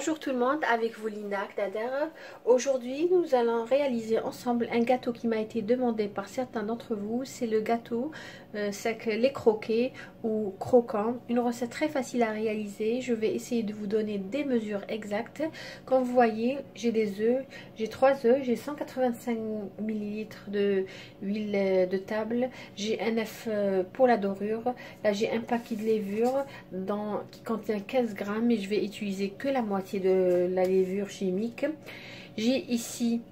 Bonjour tout le monde, avec vous Lina Knader. Aujourd'hui nous allons réaliser ensemble un gâteau qui m'a été demandé par certains d'entre vous. C'est le gâteau sec lait croqué ou croquant. Une recette très facile à réaliser. Je vais essayer de vous donner des mesures exactes. Comme vous voyez, j'ai des œufs, j'ai 3 œufs, j'ai 185 ml de huile de table, j'ai un œuf pour la dorure. Là j'ai un paquet de levure qui contient 15 grammes et je vais utiliser que la moitié de la levure chimique. J'ai ici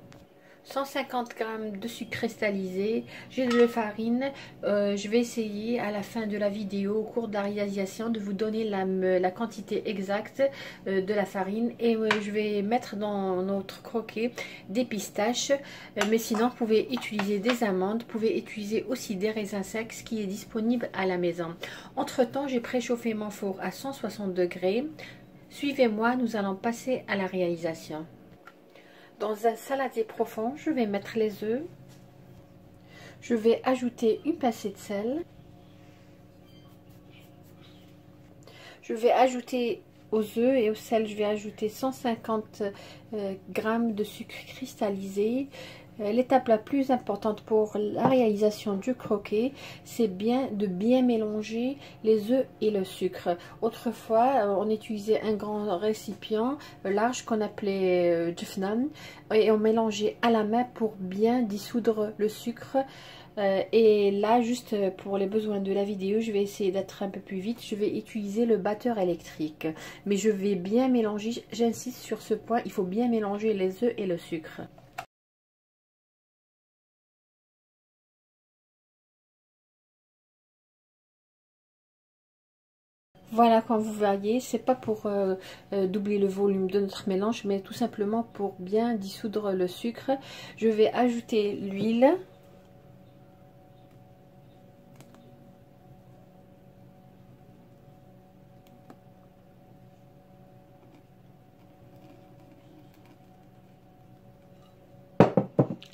150 g de sucre cristallisé, j'ai de la farine. Je vais essayer à la fin de la vidéo, au cours de la réalisation, de vous donner la quantité exacte de la farine. Et je vais mettre dans notre croquet des pistaches, mais sinon vous pouvez utiliser des amandes, vous pouvez utiliser aussi des raisins secs, ce qui est disponible à la maison. Entre temps, j'ai préchauffé mon four à 160 degrés. Suivez-moi, nous allons passer à la réalisation. Dans un saladier profond, je vais mettre les œufs. Je vais ajouter une pincée de sel. Je vais ajouter aux œufs et au sel, je vais ajouter 150 g de sucre cristallisé. L'étape la plus importante pour la réalisation du croquet, c'est de bien mélanger les œufs et le sucre. Autrefois, on utilisait un grand récipient large qu'on appelait djefnan et on mélangeait à la main pour bien dissoudre le sucre. Et là, juste pour les besoins de la vidéo, je vais essayer d'être un peu plus vite. Je vais utiliser le batteur électrique, mais je vais bien mélanger. J'insiste sur ce point, il faut bien mélanger les œufs et le sucre. Voilà, comme vous voyez, c'est pas pour doubler le volume de notre mélange, mais tout simplement pour bien dissoudre le sucre. Je vais ajouter l'huile.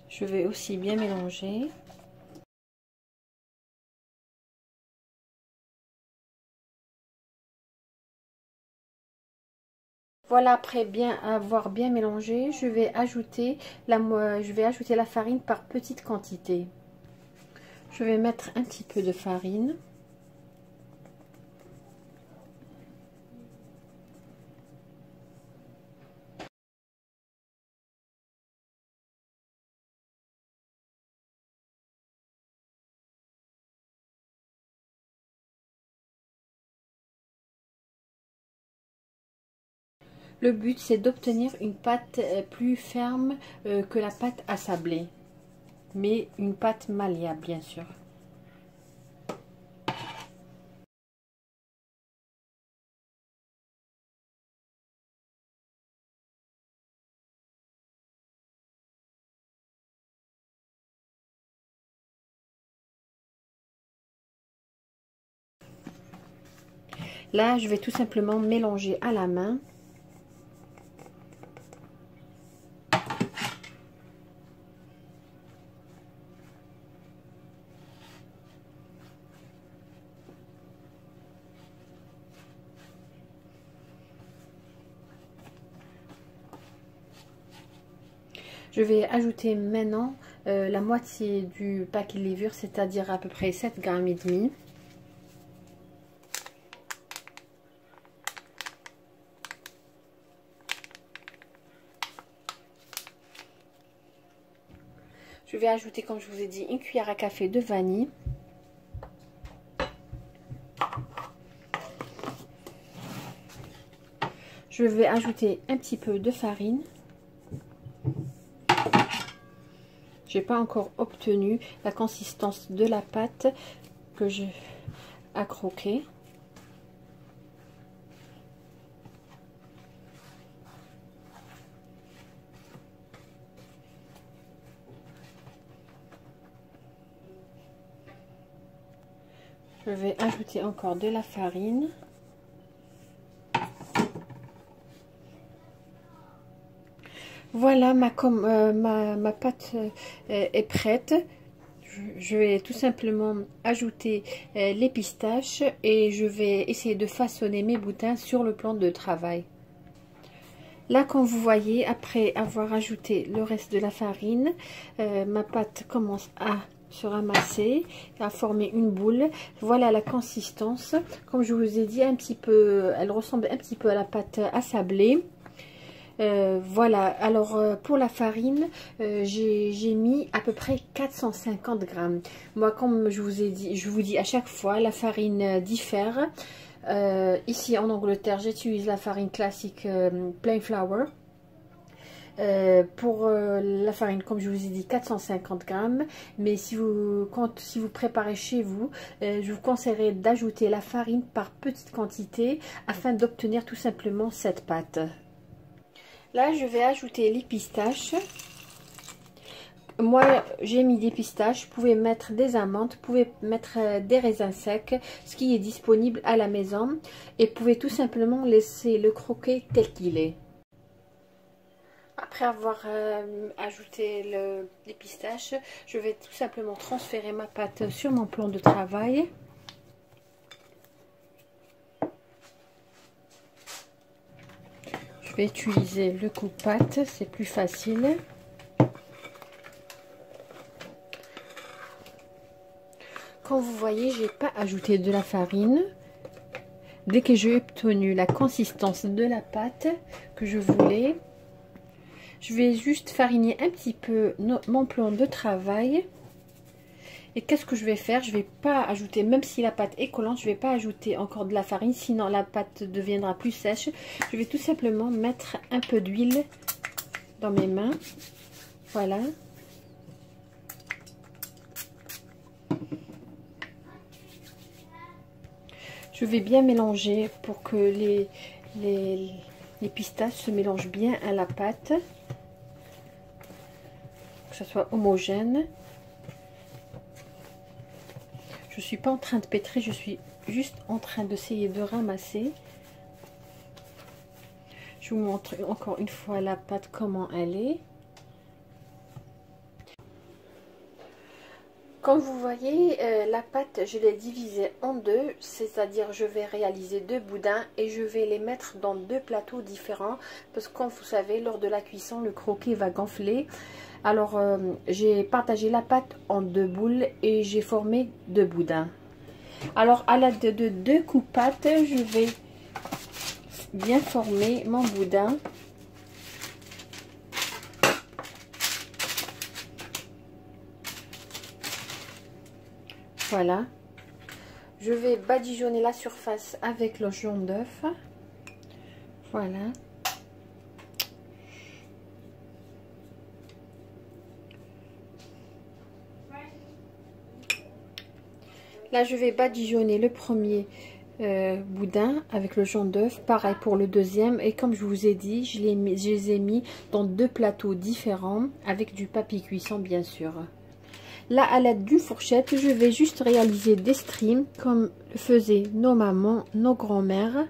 Je vais aussi bien mélanger. Voilà, après avoir bien mélangé, je vais ajouter la farine par petite quantité. Je vais mettre un petit peu de farine. Le but, c'est d'obtenir une pâte plus ferme que la pâte à sabler, mais une pâte malléable, bien sûr. Là, je vais tout simplement mélanger à la main. Je vais ajouter maintenant la moitié du paquet de levure, c'est-à-dire à peu près 7,5 g. Je vais ajouter, comme je vous ai dit, une cuillère à café de vanille. Je vais ajouter un petit peu de farine. J'ai pas encore obtenu la consistance de la pâte que j'ai à croquer. Je vais ajouter encore de la farine. Voilà, ma pâte est prête. Je vais tout simplement ajouter les pistaches et je vais essayer de façonner mes boudins sur le plan de travail. Là, comme vous voyez, après avoir ajouté le reste de la farine, ma pâte commence à se ramasser, à former une boule. Voilà la consistance. Comme je vous ai dit, un petit peu, elle ressemble un petit peu à la pâte à sabler. Voilà, alors pour la farine, j'ai mis à peu près 450 grammes. Moi, comme je vous ai dit, je vous dis à chaque fois, la farine diffère. Ici en Angleterre, j'utilise la farine classique plain flour. Pour la farine, comme je vous ai dit, 450 grammes. Mais si vous préparez chez vous, je vous conseillerais d'ajouter la farine par petite quantité afin d'obtenir tout simplement cette pâte. Là, je vais ajouter les pistaches. Moi, j'ai mis des pistaches. Vous pouvez mettre des amandes, vous pouvez mettre des raisins secs, ce qui est disponible à la maison. Et vous pouvez tout simplement laisser le croquet tel qu'il est. Après avoir ajouté les pistaches, je vais tout simplement transférer ma pâte sur mon plan de travail. Je vais utiliser le coupe-pâte, c'est plus facile. Comme vous voyez, j'ai pas ajouté de la farine. Dès que j'ai obtenu la consistance de la pâte que je voulais, je vais juste fariner un petit peu mon plan de travail. Et qu'est-ce que je vais faire? Je vais pas ajouter, même si la pâte est collante, je vais pas ajouter encore de la farine, sinon la pâte deviendra plus sèche. Je vais tout simplement mettre un peu d'huile dans mes mains. Voilà. Je vais bien mélanger pour que les pistaches se mélangent bien à la pâte. Que ça soit homogène. Je ne suis pas en train de pétrir, je suis juste en train d'essayer de ramasser. Je vous montre encore une fois la pâte, comment elle est. Comme vous voyez, la pâte, je l'ai divisée en deux, c'est-à-dire je vais réaliser deux boudins et je vais les mettre dans deux plateaux différents parce que comme vous savez, lors de la cuisson, le croquet va gonfler. Alors, j'ai partagé la pâte en deux boules et j'ai formé deux boudins. Alors, à l'aide de deux coups pâte, je vais bien former mon boudin. Voilà, je vais badigeonner la surface avec le jaune d'œuf. Voilà. Là, je vais badigeonner le premier boudin avec le jaune d'œuf. Pareil pour le deuxième. Et comme je vous ai dit, je les ai mis dans deux plateaux différents avec du papier cuisson, bien sûr. Là, à l'aide d'une fourchette, je vais juste réaliser des streams comme le faisaient nos mamans, nos grands-mères.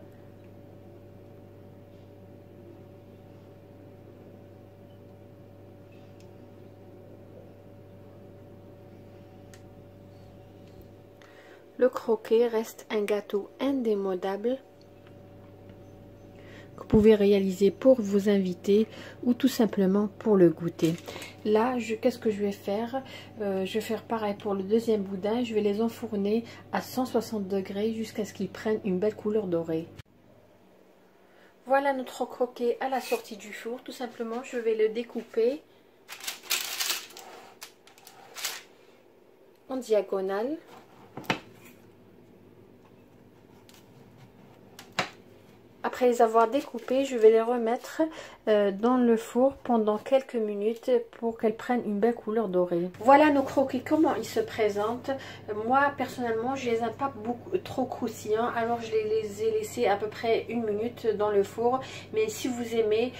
Le croquet reste un gâteau indémodable que vous pouvez réaliser pour vos invités ou tout simplement pour le goûter. Là, qu'est-ce que je vais faire? Je vais faire pareil pour le deuxième boudin. Je vais les enfourner à 160 degrés jusqu'à ce qu'ils prennent une belle couleur dorée. Voilà notre croquet à la sortie du four. Tout simplement, je vais le découper en diagonale. Après les avoir découpés, je vais les remettre dans le four pendant quelques minutes pour qu'elles prennent une belle couleur dorée. Voilà nos croquets, comment ils se présentent. Moi, personnellement, je les aime pas trop croustillants, alors je les ai laissés à peu près une minute dans le four. Mais si vous aimez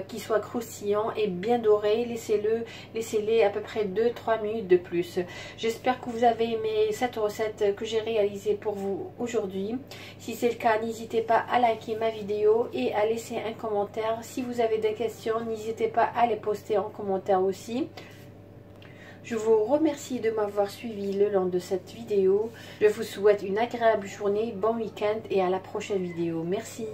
qu'ils soient croustillants et bien dorés, laissez-les à peu près 2-3 minutes de plus. J'espère que vous avez aimé cette recette que j'ai réalisée pour vous aujourd'hui. Si c'est le cas, n'hésitez pas à liker ma vidéo et à laisser un commentaire. Si vous avez des questions, n'hésitez pas à les poster en commentaire aussi. Je vous remercie de m'avoir suivi le long de cette vidéo. Je vous souhaite une agréable journée, bon week-end et à la prochaine vidéo. Merci.